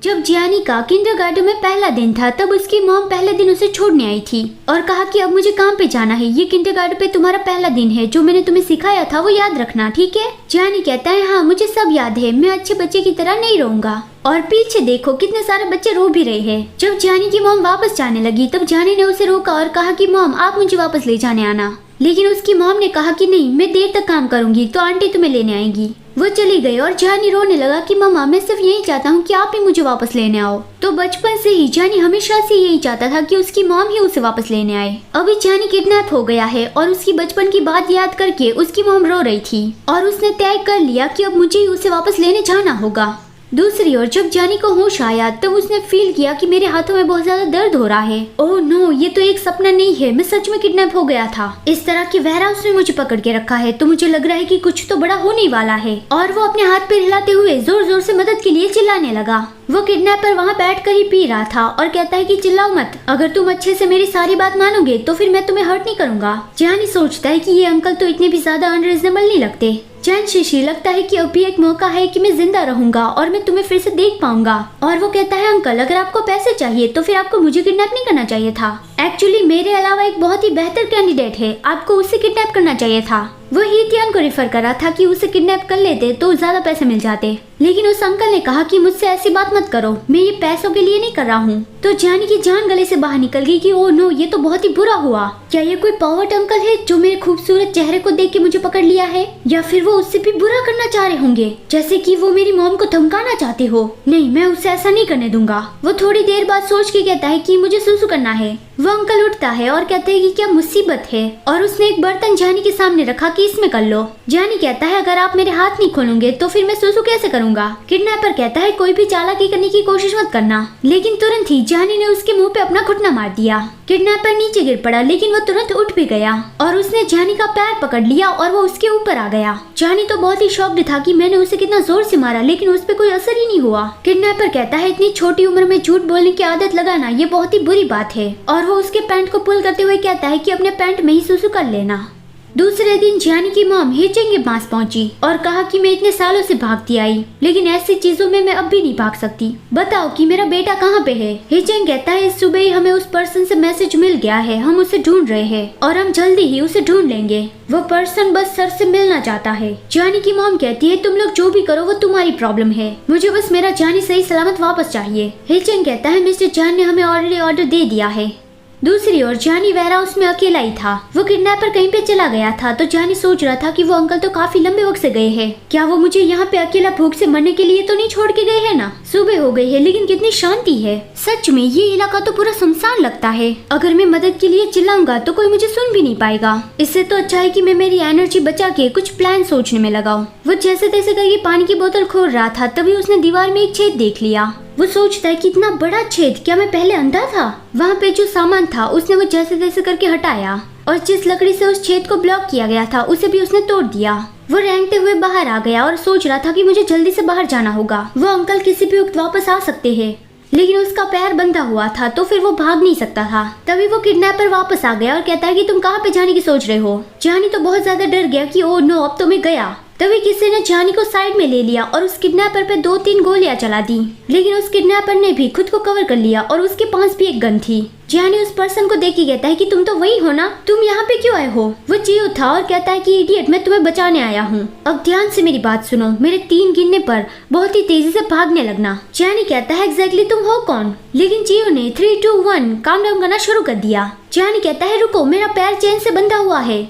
जब जियानी का किंडरगार्टन में पहला दिन था तब उसकी मॉम पहले दिन उसे छोड़ने आई थी और कहा कि अब मुझे काम पे जाना है। ये किंडरगार्टन पे तुम्हारा पहला दिन है, जो मैंने तुम्हें सिखाया था वो याद रखना, ठीक है? जियानी कहता है हाँ मुझे सब याद है, मैं अच्छे बच्चे की तरह नहीं रहूंगा। और पीछे देखो कितने सारे बच्चे रो भी रहे हैं। जब जियानी की मॉम वापस जाने लगी तब जियानी ने उसे रोका और कहा कि मॉम आप मुझे वापस ले जाने आना, लेकिन उसकी मॉम ने कहा कि नहीं मैं देर तक काम करूंगी तो आंटी तुम्हें लेने आएंगी। वो चली गई और जानी रोने लगा कि मम्मा मैं सिर्फ यही चाहता हूँ कि आप ही मुझे वापस लेने आओ। तो बचपन से ही जानी हमेशा से यही चाहता था कि उसकी मॉम ही उसे वापस लेने आए। अभी जानी किडनैप हो गया है और उसकी बचपन की बात याद करके उसकी मॉम रो रही थी और उसने तय कर लिया कि अब मुझे ही उसे वापस लेने जाना होगा। दूसरी ओर जब जानी को होश आया तब उसने फील किया कि मेरे हाथों में बहुत ज्यादा दर्द हो रहा है। ओह नो, ये तो एक सपना नहीं है, मैं सच में किडनैप हो गया था। इस तरह की वेयरहाउस ने मुझे पकड़ के रखा है तो मुझे लग रहा है कि कुछ तो बड़ा होने वाला है। और वो अपने हाथ पैर हिलाते हुए जोर जोर से मदद के लिए चिल्लाने लगा। वो किडनैपर वहाँ बैठकर ही पी रहा था और कहता है कि चिल्लाओ मत, अगर तुम अच्छे से मेरी सारी बात मानोगे तो फिर मैं तुम्हें हर्ट नहीं करूंगा। जानी सोचता है कि ये अंकल तो इतने भी ज्यादा अनरीजनेबल नहीं लगते। चैन शिशी लगता है कि अभी एक मौका है कि मैं जिंदा रहूंगा और मैं तुम्हें फिर से देख पाऊंगा। और वो कहता है अंकल अगर आपको पैसे चाहिए तो फिर आपको मुझे किडनैप नहीं करना चाहिए था। एक्चुअली मेरे अलावा एक बहुत ही बेहतर कैंडिडेट है, आपको उसे किडनैप करना चाहिए था। वो हीतियान को रेफर कर रहा था कि उसे किडनैप कर लेते तो ज्यादा पैसे मिल जाते, लेकिन उस अंकल ने कहा कि मुझसे ऐसी बात मत करो, मैं ये पैसों के लिए नहीं कर रहा हूँ। तो जानी की जान गले से बाहर निकल गई कि ओह नो, ये तो बहुत ही बुरा हुआ। क्या ये कोई पावर्ड अंकल है जो मेरे खूबसूरत चेहरे को देख के मुझे पकड़ लिया है, या फिर वो उससे भी बुरा करना चाह रहे होंगे, जैसे कि वो मेरी मॉम को धमकाना चाहते हो। नहीं, मैं उसे ऐसा नहीं करने दूंगा। वो थोड़ी देर बाद सोच के कहता है कि मुझे सुसु करना है। वो अंकल उठता है और कहता है कि क्या मुसीबत है, और उसने एक बर्तन जानी के सामने रखा कि इसमें कर लो। जानी कहता है अगर आप मेरे हाथ नहीं खोलोगे तो फिर मैं सुसु कैसे करूंगा। किडनैपर कहता है कोई भी चालाकी करने की कोशिश मत करना, लेकिन तुरंत ही जानी ने उसके मुंह पे अपना घुटना मार दिया। किडनैपर नीचे गिर पड़ा, लेकिन वो तुरंत उठ भी गया और उसने जानी का पैर पकड़ लिया और वो उसके ऊपर आ गया। जानी तो बहुत ही शॉक्ड था कि मैंने उसे कितना जोर से मारा, लेकिन उस पे कोई असर ही नहीं हुआ। किडनैपर कहता है इतनी छोटी उम्र में झूठ बोलने की आदत लगाना ये बहुत ही बुरी बात है, और वो उसके पैंट को पुल करते हुए कहता है कि अपने पैंट में ही सुसु कर लेना। दूसरे दिन जानी की मॉम हिचेंग के पास पहुंची और कहा कि मैं इतने सालों से भागती आई, लेकिन ऐसी चीजों में मैं अब भी नहीं भाग सकती। बताओ कि मेरा बेटा कहाँ पे है। हिचेंग कहता है इस सुबह ही हमें उस पर्सन से मैसेज मिल गया है, हम उसे ढूंढ रहे हैं और हम जल्दी ही उसे ढूंढ लेंगे। वो पर्सन बस सर से मिलना चाहता है। जानी की मॉम कहती है तुम लोग जो भी करो वो तुम्हारी प्रॉब्लम है, मुझे बस मेरा जानी सही सलामत वापस चाहिए। हिचेंग कहता है मिस्टर जान ने हमें ऑलरेडी ऑर्डर दे दिया है। दूसरी ओर जानी वेयरहाउस में अकेला ही था। वो किडनैपर कहीं पे चला गया था तो जानी सोच रहा था कि वो अंकल तो काफी लंबे वक्त से गए हैं, क्या वो मुझे यहाँ पे अकेला भूख से मरने के लिए तो नहीं छोड़ के गए हैं ना। सुबह हो गई है लेकिन कितनी शांति है, सच में ये इलाका तो पूरा सुनसान लगता है। अगर मैं मदद के लिए चिल्लाऊंगा तो कोई मुझे सुन भी नहीं पाएगा। इससे तो अच्छा है कि मैं मेरी एनर्जी बचा के कुछ प्लान सोचने में लगाऊं। वो जैसे तैसे करके पानी की बोतल खोल रहा था तभी उसने दीवार में एक छेद देख लिया। वो सोचता है कि इतना बड़ा छेद, क्या मैं पहले अंधा था। वहाँ पे जो सामान था उसने वो जैसे तैसे करके हटाया और जिस लकड़ी से उस छेद को ब्लॉक किया गया था उसे भी उसने तोड़ दिया। वो रेंगते हुए बाहर आ गया और सोच रहा था कि मुझे जल्दी से बाहर जाना होगा, वो अंकल किसी भी वक्त वापस आ सकते हैं। लेकिन उसका पैर बंधा हुआ था तो फिर वो भाग नहीं सकता था। तभी वो किडनैपर वापस आ गया और कहता है कि तुम कहाँ पे जाने की सोच रहे हो। जानी तो बहुत ज्यादा डर गया कि ओह नो, अब तो मैं गया। तभी किसी ने जानी को साइड में ले लिया और उस किडनैपर पे 2-3 गोलियां चला दी, लेकिन उस किडनैपर ने भी खुद को कवर कर लिया और उसके पास भी एक गन थी। जानी उस पर्सन को देख के कहता है कि तुम तो वही हो ना, तुम यहाँ पे क्यों आए हो। वो चियो था और कहता है कि इडियट, मैं तुम्हें बचाने आया हूँ। अब ध्यान से मेरी बात सुनो, मेरे 3 गिनने पर बहुत ही तेजी से भागने लगना। जानी कहता है एग्जैक्टली तुम हो कौन, लेकिन चियो ने 3, 2, 1 काउंट डाउन करना शुरू कर दिया। जानी कहता है रुको, मेरा पैर चेन से बंधा हुआ है।